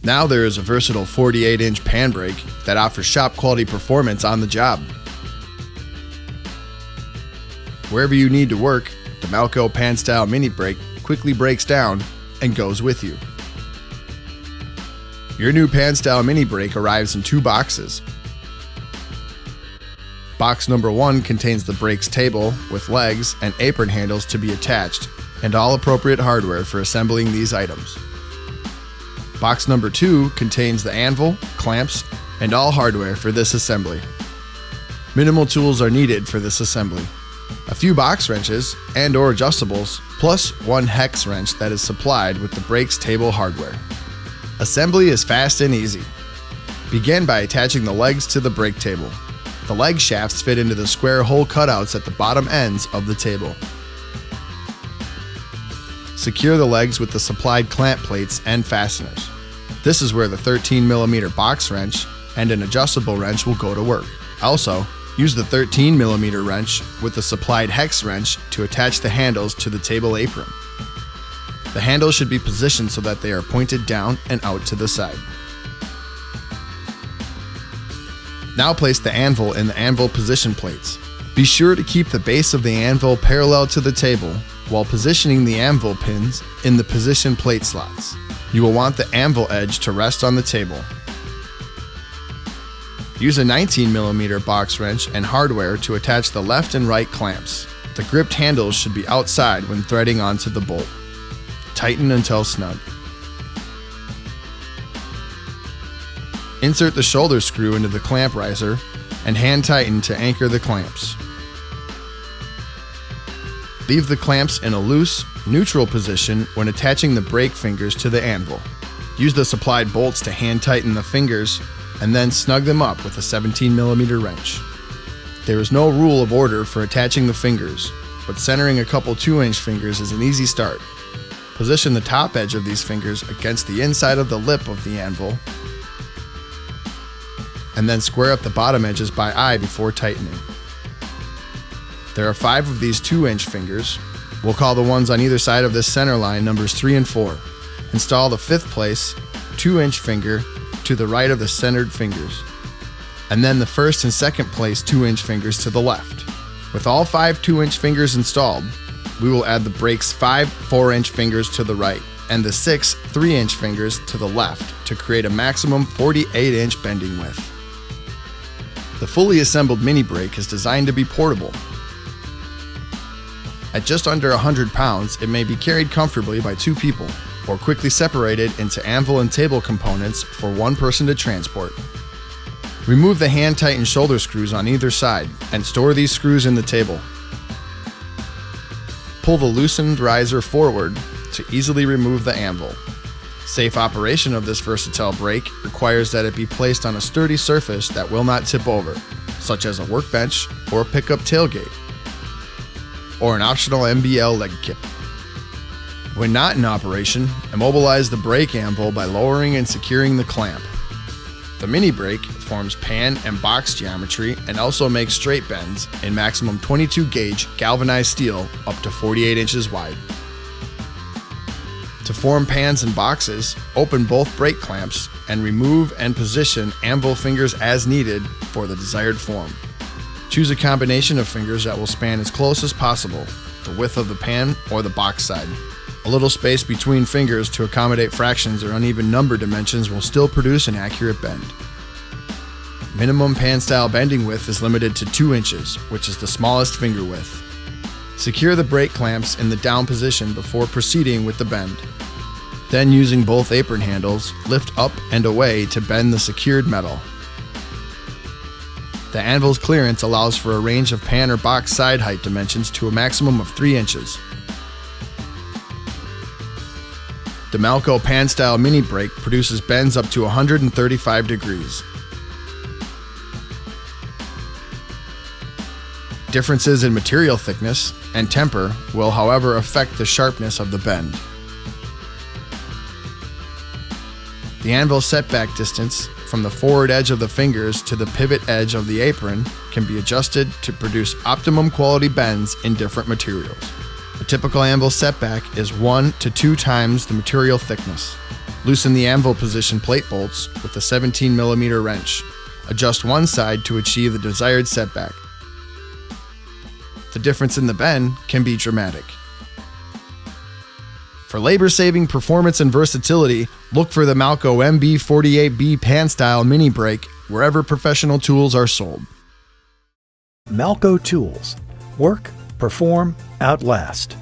Now there is a versatile 48-inch pan brake that offers shop quality performance on the job. Wherever you need to work, the Malco pan style mini brake quickly breaks down and goes with you. Your new pan style mini brake arrives in 2 boxes. Box number 1 contains the brake's table with legs and apron handles to be attached and all appropriate hardware for assembling these items. Box number 2 contains the anvil, clamps, and all hardware for this assembly. Minimal tools are needed for this assembly. A few box wrenches and/or adjustables, plus 1 hex wrench that is supplied with the brake's table hardware. Assembly is fast and easy. Begin by attaching the legs to the brake table. The leg shafts fit into the square hole cutouts at the bottom ends of the table. Secure the legs with the supplied clamp plates and fasteners. This is where the 13mm box wrench and an adjustable wrench will go to work. Also, use the 13mm wrench with the supplied hex wrench to attach the handles to the table apron. The handles should be positioned so that they are pointed down and out to the side. Now place the anvil in the anvil position plates. Be sure to keep the base of the anvil parallel to the table while positioning the anvil pins in the position plate slots. You will want the anvil edge to rest on the table. Use a 19mm box wrench and hardware to attach the left and right clamps. The gripped handles should be outside when threading onto the bolt. Tighten until snug. Insert the shoulder screw into the clamp riser and hand tighten to anchor the clamps. Leave the clamps in a loose, neutral position when attaching the brake fingers to the anvil. Use the supplied bolts to hand tighten the fingers and then snug them up with a 17mm wrench. There is no rule of order for attaching the fingers, but centering a couple 2-inch fingers is an easy start. Position the top edge of these fingers against the inside of the lip of the anvil, and then square up the bottom edges by eye before tightening. There are 5 of these 2-inch fingers. We'll call the ones on either side of this center line numbers 3 and 4. Install the 5th place 2-inch finger to the right of the centered fingers, and then the 1st and 2nd place 2-inch fingers to the left. With all 5 2-inch fingers installed, we will add the brake's 5 4-inch fingers to the right and the 6 3-inch fingers to the left to create a maximum 48-inch bending width. The fully assembled mini brake is designed to be portable. At just under 100 pounds, it may be carried comfortably by 2 people, or quickly separated into anvil and table components for 1 person to transport. Remove the hand-tightened shoulder screws on either side and store these screws in the table. Pull the loosened riser forward to easily remove the anvil. Safe operation of this versatile brake requires that it be placed on a sturdy surface that will not tip over, such as a workbench or a pickup tailgate, or an optional MBL leg kit. When not in operation, immobilize the brake anvil by lowering and securing the clamp. The mini brake forms pan and box geometry and also makes straight bends in maximum 22 gauge galvanized steel up to 48 inches wide. To form pans and boxes, open both brake clamps and remove and position anvil fingers as needed for the desired form. Choose a combination of fingers that will span as close as possible, the width of the pan or the box side. A little space between fingers to accommodate fractions or uneven number dimensions will still produce an accurate bend. Minimum pan style bending width is limited to 2 inches, which is the smallest finger width. Secure the brake clamps in the down position before proceeding with the bend. Then, using both apron handles, lift up and away to bend the secured metal. The anvil's clearance allows for a range of pan or box side height dimensions to a maximum of 3 inches. The Malco pan-style mini brake produces bends up to 135 degrees. Differences in material thickness and temper will, however, affect the sharpness of the bend. The anvil setback distance from the forward edge of the fingers to the pivot edge of the apron can be adjusted to produce optimum quality bends in different materials. A typical anvil setback is 1 to 2 times the material thickness. Loosen the anvil position plate bolts with a 17mm wrench. Adjust one side to achieve the desired setback. The difference in the bend can be dramatic. For labor-saving performance and versatility, look for the Malco MB48B pan-style mini brake wherever professional tools are sold. Malco Tools. Work, perform, outlast.